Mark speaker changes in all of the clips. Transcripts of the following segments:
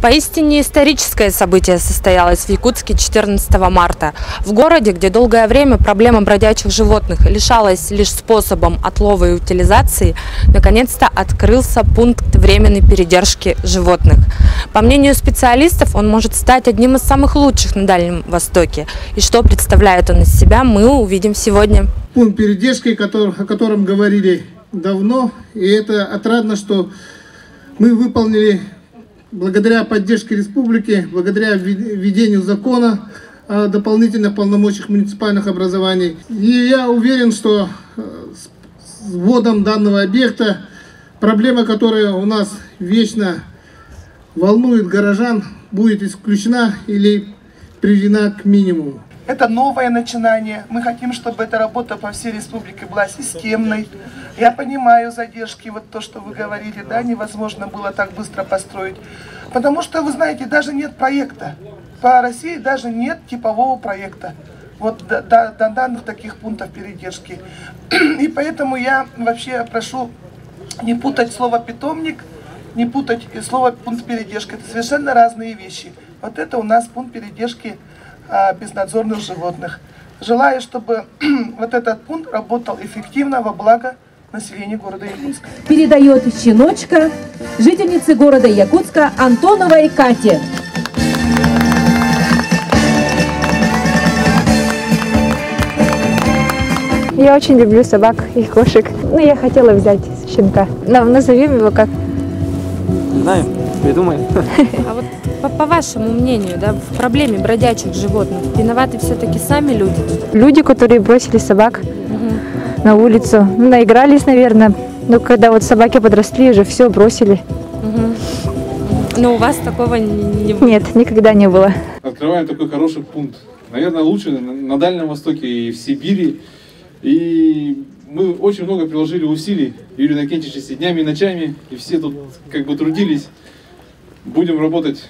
Speaker 1: Поистине историческое событие состоялось в Якутске 14 марта. В городе, где долгое время проблема бродячих животных лишалась лишь способом отлова и утилизации, наконец-то открылся пункт временной передержки животных. По мнению специалистов, он может стать одним из самых лучших на Дальнем Востоке. И что представляет он из себя, мы увидим сегодня.
Speaker 2: Пункт передержки, о котором говорили давно, и это отрадно, что мы выполнили благодаря поддержке республики, благодаря введению закона о дополнительных полномочиях муниципальных образований. И я уверен, что с вводом данного объекта проблема, которая у нас вечно волнует горожан, будет исключена или приведена к минимуму.
Speaker 3: Это новое начинание. Мы хотим, чтобы эта работа по всей республике была системной. Я понимаю задержки, вот то, что вы говорили, да, невозможно было так быстро построить. Потому что, вы знаете, даже нет проекта. По России даже нет типового проекта. Вот до данных таких пунктов передержки. И поэтому я вообще прошу не путать слово «питомник», не путать слово «пункт передержки». Это совершенно разные вещи. Вот это у нас пункт передержки безнадзорных животных. Желаю, чтобы вот этот пункт работал эффективно во благо населения города Якутска.
Speaker 4: Передает щеночка жительнице города Якутска Антоновой Кате.
Speaker 5: Я очень люблю собак и кошек. Но я хотела взять щенка. Назовем его как?
Speaker 6: Не знаю, придумаем.
Speaker 1: А вот по вашему мнению, да, в проблеме бродячих животных виноваты все-таки сами люди?
Speaker 5: Люди, которые бросили собак на улицу. Наигрались, наверное. Но когда вот собаки подросли, уже все бросили.
Speaker 1: Но у вас такого не было?
Speaker 5: Нет, никогда не было.
Speaker 7: Открываем такой хороший пункт. Наверное, лучше на Дальнем Востоке и в Сибири. И мы очень много приложили усилий. Юрий Иннокентьевич и днями, и ночами. И все тут как бы трудились. Будем работать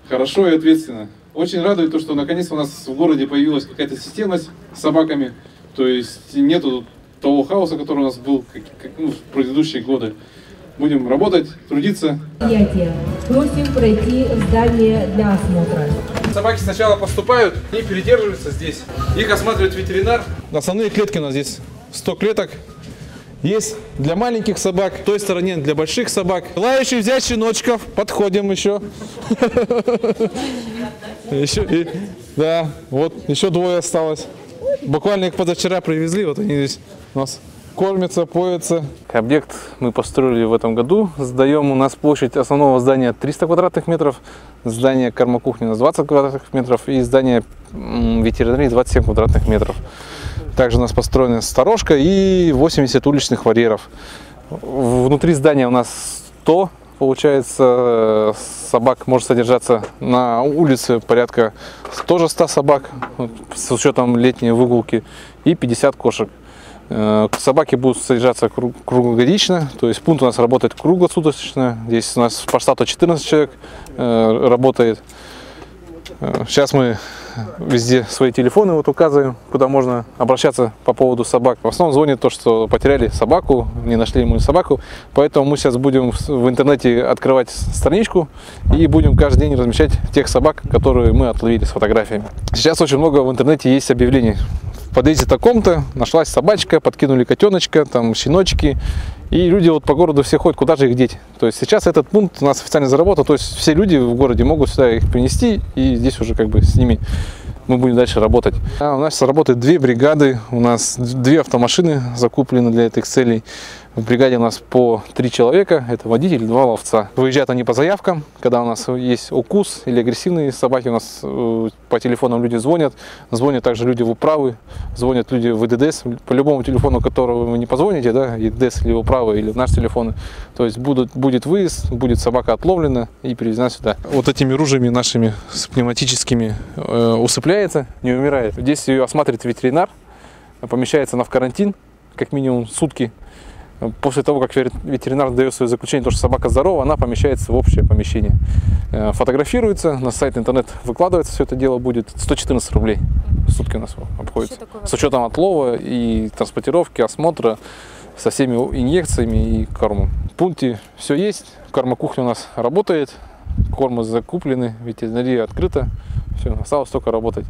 Speaker 7: хорошо и ответственно. Очень радует то, что наконец у нас в городе появилась какая-то системность с собаками. То есть нету того хаоса, который у нас был в предыдущие годы. Будем работать, трудиться.
Speaker 4: Просим пройти в здание для осмотра.
Speaker 7: Собаки сначала поступают и передерживаются здесь. Их осматривает ветеринар. Основные клетки у нас здесь 100 клеток. Есть для маленьких собак, в той стороне для больших собак. Желающие взять щеночков, подходим еще. Да, вот еще двое осталось. Буквально их позавчера привезли, вот они здесь у нас кормятся, поятся. Объект мы построили в этом году. Сдаем, у нас площадь основного здания 300 квадратных метров, здание кормокухни на 20 квадратных метров и здание ветеринарии 27 квадратных метров. Также у нас построена сторожка и 80 уличных вольеров. Внутри здания у нас 100, получается, собак может содержаться на улице, порядка тоже 100 собак, с учетом летней выгулки, и 50 кошек. Собаки будут содержаться круглогодично, то есть пункт у нас работает круглосуточно. Здесь у нас по штату 14 человек работает. Сейчас мы везде свои телефоны вот указываем, куда можно обращаться по поводу собак. В основном звонит то, что потеряли собаку, не нашли ему собаку. Поэтому мы сейчас будем в интернете открывать страничку и будем каждый день размещать тех собак, которые мы отловили с фотографиями. Сейчас очень много в интернете есть объявлений. В подъезде таком-то нашлась собачка, подкинули котеночка, там щеночки. И люди вот по городу все ходят, куда же их деть. То есть сейчас этот пункт у нас официально заработал, то есть все люди в городе могут сюда их принести, и здесь уже как бы с ними мы будем дальше работать. У нас работает 2 бригады, у нас 2 автомашины закуплены для этих целей. В бригаде у нас по 3 человека, это водитель и 2 ловца. Выезжают они по заявкам, когда у нас есть укус или агрессивные собаки, у нас по телефонам люди звонят также люди в управы, звонят люди в ИДДС, по любому телефону, которого вы не позвоните, да, ИДДС или управы, или в наш телефон. То есть будет выезд, будет собака отловлена и привезена сюда. Вот этими ружьями нашими с пневматическими усыпляется, не умирает. Здесь ее осматривает ветеринар, помещается она в карантин, как минимум сутки. После того, как ветеринар дает свое заключение, что собака здорова, она помещается в общее помещение. Фотографируется, на сайт интернет выкладывается, все это дело будет 114 рублей в сутки у нас обходится. С учетом отлова и транспортировки, осмотра, со всеми инъекциями и кормом. В пункте все есть, кормокухня у нас работает, кормы закуплены, ветеринария открыта, все, осталось только работать.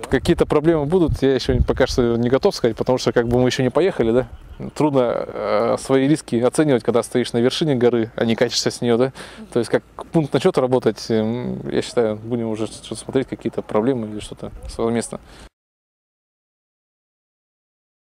Speaker 7: Какие-то проблемы будут, я еще пока что не готов сказать, потому что как бы мы еще не поехали, да. Трудно свои риски оценивать, когда стоишь на вершине горы, а не катишься с нее, да. То есть как пункт начета работать, я считаю, будем уже смотреть какие-то проблемы или что-то совместно.